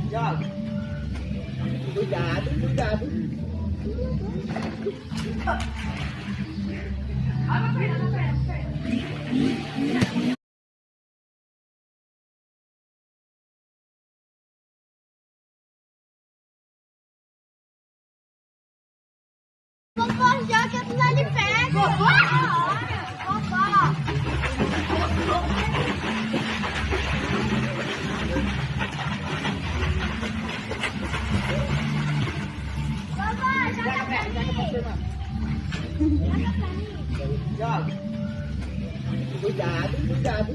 Já. Cuidado, cuidado. Vovó, joga aquilo ali perto. Vovó! Vovó, joga pra mim. Joga. Cuidado, cuidado.